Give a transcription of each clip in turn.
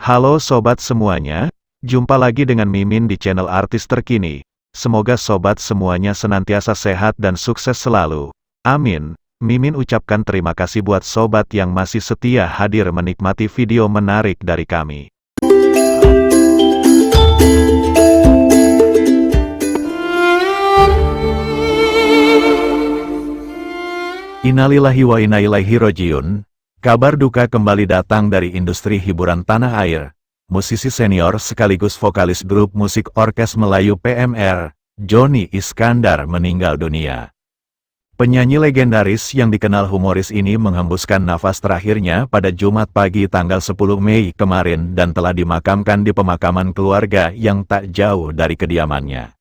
Halo sobat semuanya, jumpa lagi dengan Mimin di channel artis terkini. Semoga sobat semuanya senantiasa sehat dan sukses selalu. Amin. Mimin ucapkan terima kasih buat sobat yang masih setia hadir menikmati video menarik dari kami. Innalillahi wa inna ilaihi rajiun. Kabar duka kembali datang dari industri hiburan tanah air. Musisi senior sekaligus vokalis grup musik Orkes Melayu PMR, Johnny Iskandar meninggal dunia. Penyanyi legendaris yang dikenal humoris ini menghembuskan nafas terakhirnya pada Jumat pagi tanggal 10 Mei kemarin dan telah dimakamkan di pemakaman keluarga yang tak jauh dari kediamannya.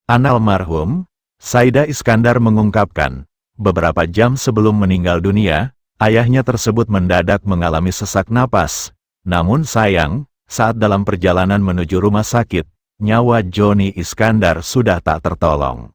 Almarhum, Saida Iskandar mengungkapkan, beberapa jam sebelum meninggal dunia, ayahnya tersebut mendadak mengalami sesak napas. Namun sayang, saat dalam perjalanan menuju rumah sakit, nyawa Johnny Iskandar sudah tak tertolong.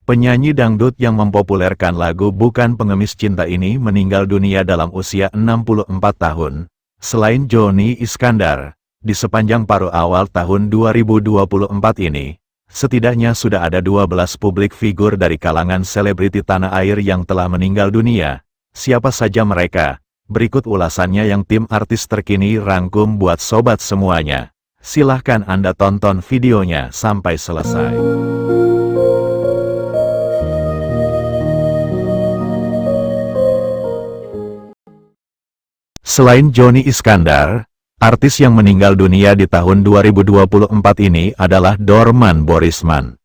Penyanyi dangdut yang mempopulerkan lagu Bukan Pengemis Cinta ini meninggal dunia dalam usia 64 tahun. Selain Johnny Iskandar, di sepanjang paruh awal tahun 2024 ini, setidaknya sudah ada 12 publik figur dari kalangan selebriti tanah air yang telah meninggal dunia. Siapa saja mereka? Berikut ulasannya yang tim artis terkini rangkum buat sobat semuanya. Silahkan Anda tonton videonya sampai selesai. Selain Johnny Iskandar, artis yang meninggal dunia di tahun 2024 ini adalah Dorman Borisman.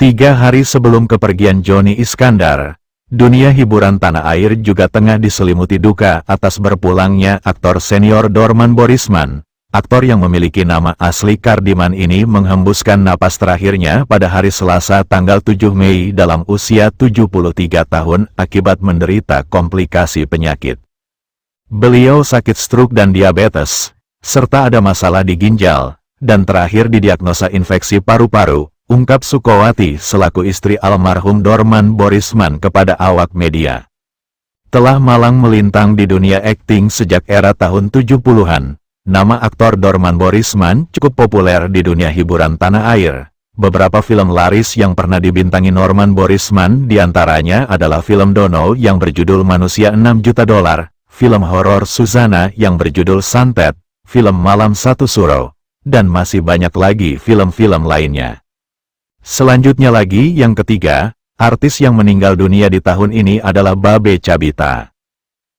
3 hari sebelum kepergian Johnny Iskandar, dunia hiburan tanah air juga tengah diselimuti duka atas berpulangnya aktor senior Dorman Borisman. Aktor yang memiliki nama asli Kardiman ini menghembuskan napas terakhirnya pada hari Selasa tanggal 7 Mei dalam usia 73 tahun akibat menderita komplikasi penyakit. Beliau sakit stroke dan diabetes, serta ada masalah di ginjal, dan terakhir didiagnosa infeksi paru-paru. Ungkap Sukowati selaku istri almarhum Dorman Borisman kepada awak media. Telah malang melintang di dunia akting sejak era tahun 70-an, nama aktor Dorman Borisman cukup populer di dunia hiburan tanah air. Beberapa film laris yang pernah dibintangi Dorman Borisman diantaranya adalah film Dono yang berjudul Manusia 6 Juta Dolar, film horor Suzana yang berjudul Santet, film Malam Satu Suro, dan masih banyak lagi film-film lainnya. Selanjutnya lagi yang ketiga, artis yang meninggal dunia di tahun ini adalah Babe Cabita.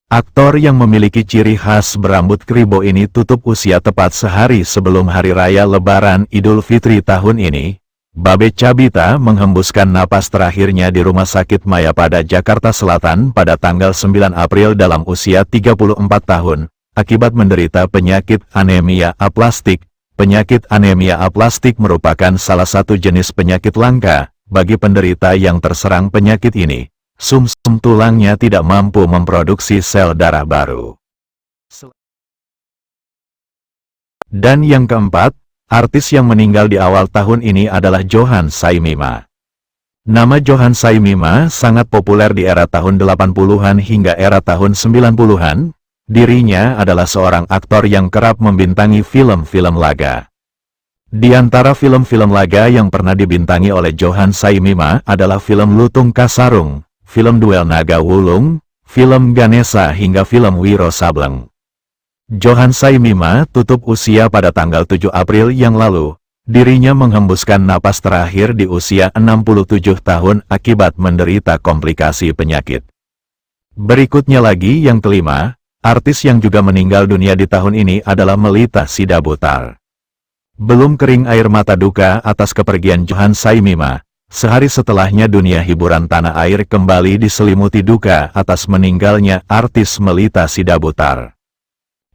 Aktor yang memiliki ciri khas berambut kribo ini tutup usia tepat sehari sebelum Hari Raya Lebaran Idul Fitri tahun ini. Babe Cabita menghembuskan napas terakhirnya di Rumah Sakit Mayapada Jakarta Selatan pada tanggal 9 April dalam usia 34 tahun, akibat menderita penyakit anemia aplastik. Penyakit anemia aplastik merupakan salah satu jenis penyakit langka. Bagi penderita yang terserang penyakit ini, sumsum tulangnya tidak mampu memproduksi sel darah baru. Dan yang keempat, artis yang meninggal di awal tahun ini adalah Johan Saimima. Nama Johan Saimima sangat populer di era tahun 80-an hingga era tahun 90-an. Dirinya adalah seorang aktor yang kerap membintangi film-film laga. Di antara film-film laga yang pernah dibintangi oleh Johan Saimima adalah film Lutung Kasarung, film Duel Naga Wulung, film Ganesha hingga film Wiro Sableng. Johan Saimima tutup usia pada tanggal 7 April yang lalu. Dirinya menghembuskan napas terakhir di usia 67 tahun akibat menderita komplikasi penyakit. Berikutnya lagi yang kelima, artis yang juga meninggal dunia di tahun ini adalah Melita Sidabutar. Belum kering air mata duka atas kepergian Johan Saimima, sehari setelahnya dunia hiburan tanah air kembali diselimuti duka atas meninggalnya artis Melita Sidabutar.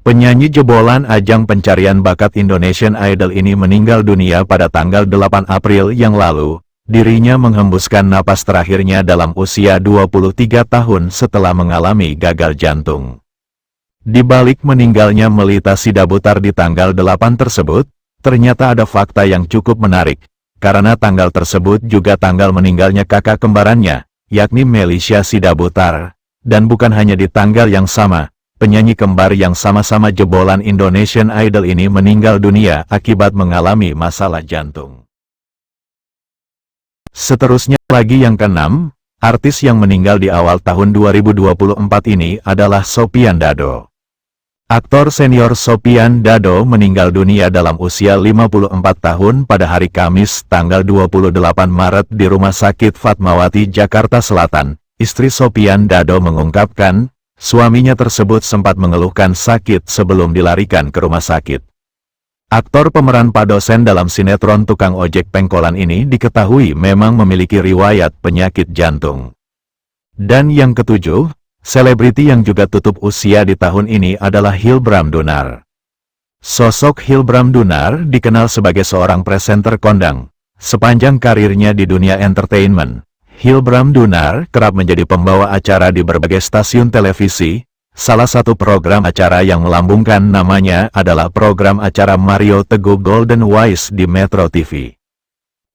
Penyanyi jebolan ajang pencarian bakat Indonesian Idol ini meninggal dunia pada tanggal 8 April yang lalu. Dirinya menghembuskan napas terakhirnya dalam usia 23 tahun setelah mengalami gagal jantung. Di balik meninggalnya Melita Sidabutar di tanggal 8 tersebut, ternyata ada fakta yang cukup menarik, karena tanggal tersebut juga tanggal meninggalnya kakak kembarannya, yakni Melisha Sidabutar. Dan bukan hanya di tanggal yang sama, penyanyi kembar yang sama-sama jebolan Indonesian Idol ini meninggal dunia akibat mengalami masalah jantung. Seterusnya lagi yang keenam, artis yang meninggal di awal tahun 2024 ini adalah Sopyan Dado. Aktor senior Sopyan Dado meninggal dunia dalam usia 54 tahun pada hari Kamis tanggal 28 Maret di Rumah Sakit Fatmawati, Jakarta Selatan. Istri Sopyan Dado mengungkapkan, suaminya tersebut sempat mengeluhkan sakit sebelum dilarikan ke rumah sakit. Aktor pemeran Padosen dalam sinetron Tukang Ojek Pengkolan ini diketahui memang memiliki riwayat penyakit jantung. Dan yang ketujuh, selebriti yang juga tutup usia di tahun ini adalah Hilbram Dunar. Sosok Hilbram Dunar dikenal sebagai seorang presenter kondang. Sepanjang karirnya di dunia entertainment, Hilbram Dunar kerap menjadi pembawa acara di berbagai stasiun televisi. Salah satu program acara yang melambungkan namanya adalah program acara Mario Teguh Golden Voice di Metro TV.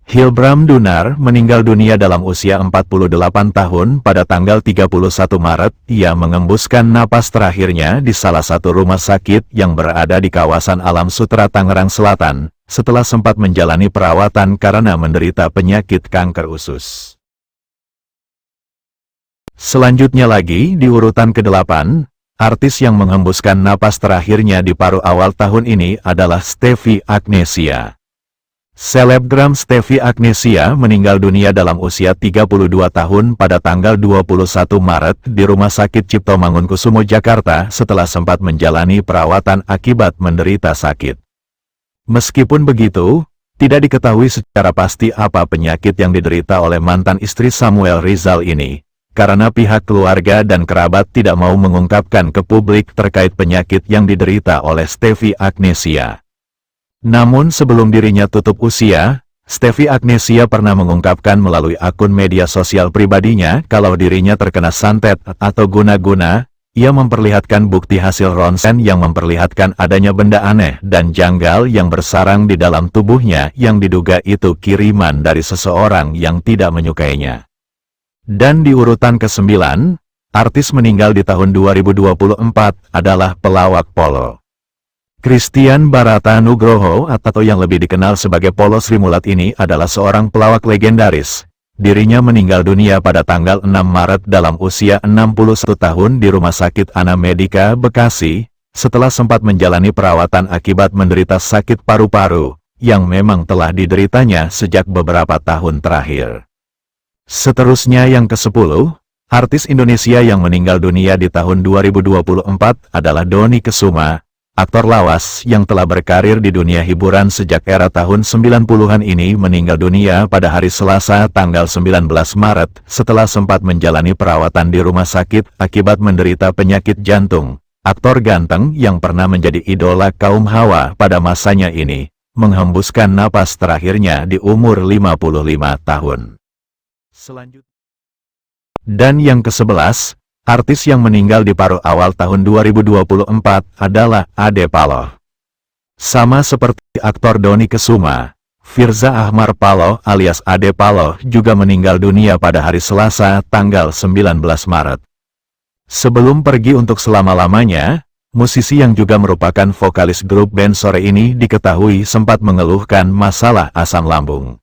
Hilbram Dunar meninggal dunia dalam usia 48 tahun pada tanggal 31 Maret. Ia mengembuskan napas terakhirnya di salah satu rumah sakit yang berada di kawasan Alam Sutera, Tangerang Selatan, setelah sempat menjalani perawatan karena menderita penyakit kanker usus. Selanjutnya lagi di urutan ke-8, artis yang menghembuskan napas terakhirnya di paruh awal tahun ini adalah Stefy Agnesia. Selebgram Stefy Agnesia meninggal dunia dalam usia 32 tahun pada tanggal 21 Maret di Rumah Sakit Cipto Mangunkusumo, Jakarta setelah sempat menjalani perawatan akibat menderita sakit. Meskipun begitu, tidak diketahui secara pasti apa penyakit yang diderita oleh mantan istri Samuel Rizal ini, karena pihak keluarga dan kerabat tidak mau mengungkapkan ke publik terkait penyakit yang diderita oleh Stefy Agnesia. Namun sebelum dirinya tutup usia, Stefy Agnesia pernah mengungkapkan melalui akun media sosial pribadinya kalau dirinya terkena santet atau guna-guna. Ia memperlihatkan bukti hasil ronsen yang memperlihatkan adanya benda aneh dan janggal yang bersarang di dalam tubuhnya yang diduga itu kiriman dari seseorang yang tidak menyukainya. Dan di urutan ke-9, artis meninggal di tahun 2024 adalah pelawak polo. Christian Barata Nugroho atau yang lebih dikenal sebagai Polo Sri Mulat ini adalah seorang pelawak legendaris. Dirinya meninggal dunia pada tanggal 6 Maret dalam usia 61 tahun di Rumah Sakit Ana Medika, Bekasi, setelah sempat menjalani perawatan akibat menderita sakit paru-paru, yang memang telah dideritanya sejak beberapa tahun terakhir. Seterusnya yang ke-10, artis Indonesia yang meninggal dunia di tahun 2024 adalah Dony Kesuma. Aktor lawas yang telah berkarir di dunia hiburan sejak era tahun 90-an ini meninggal dunia pada hari Selasa tanggal 19 Maret setelah sempat menjalani perawatan di rumah sakit akibat menderita penyakit jantung. Aktor ganteng yang pernah menjadi idola kaum hawa pada masanya ini menghembuskan napas terakhirnya di umur 55 tahun. Selanjutnya. Dan yang ke-11, artis yang meninggal di paruh awal tahun 2024 adalah Ade Paloh. Sama seperti aktor Dony Kesuma, Firza Ahmar Paloh alias Ade Paloh juga meninggal dunia pada hari Selasa tanggal 19 Maret. Sebelum pergi untuk selama-lamanya, musisi yang juga merupakan vokalis grup band Sore ini diketahui sempat mengeluhkan masalah asam lambung.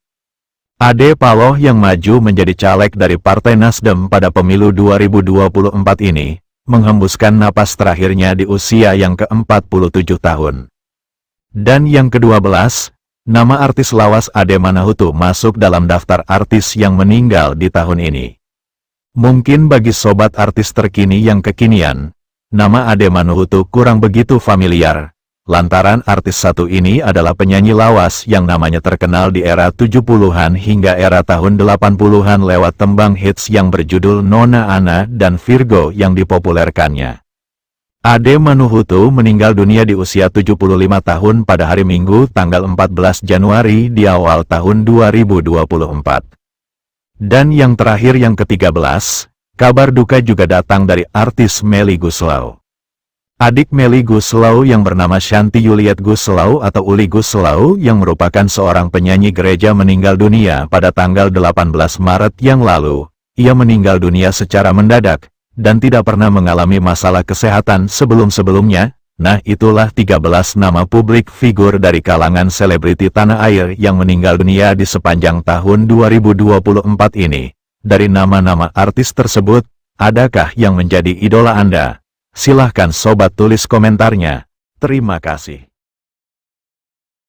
Ade Paloh yang maju menjadi caleg dari Partai Nasdem pada pemilu 2024 ini, menghembuskan napas terakhirnya di usia yang ke-47 tahun. Dan yang ke-12, nama artis lawas Ade Manahutu masuk dalam daftar artis yang meninggal di tahun ini. Mungkin bagi sobat artis terkini yang kekinian, nama Ade Manahutu kurang begitu familiar. Lantaran artis satu ini adalah penyanyi lawas yang namanya terkenal di era 70-an hingga era tahun 80-an lewat tembang hits yang berjudul Nona Ana dan Virgo yang dipopulerkannya. Ade Manahutu meninggal dunia di usia 75 tahun pada hari Minggu tanggal 14 Januari di awal tahun 2024. Dan yang terakhir yang ke-13, kabar duka juga datang dari artis Melly Goeslaw. Adik Melly Goeslaw yang bernama Shanty Juliet Goeslaw atau Uli Goeslaw yang merupakan seorang penyanyi gereja meninggal dunia pada tanggal 18 Maret yang lalu. Ia meninggal dunia secara mendadak, dan tidak pernah mengalami masalah kesehatan sebelum-sebelumnya. Nah, itulah 13 nama publik figur dari kalangan selebriti tanah air yang meninggal dunia di sepanjang tahun 2024 ini. Dari nama-nama artis tersebut, adakah yang menjadi idola Anda? Silahkan sobat tulis komentarnya. Terima kasih.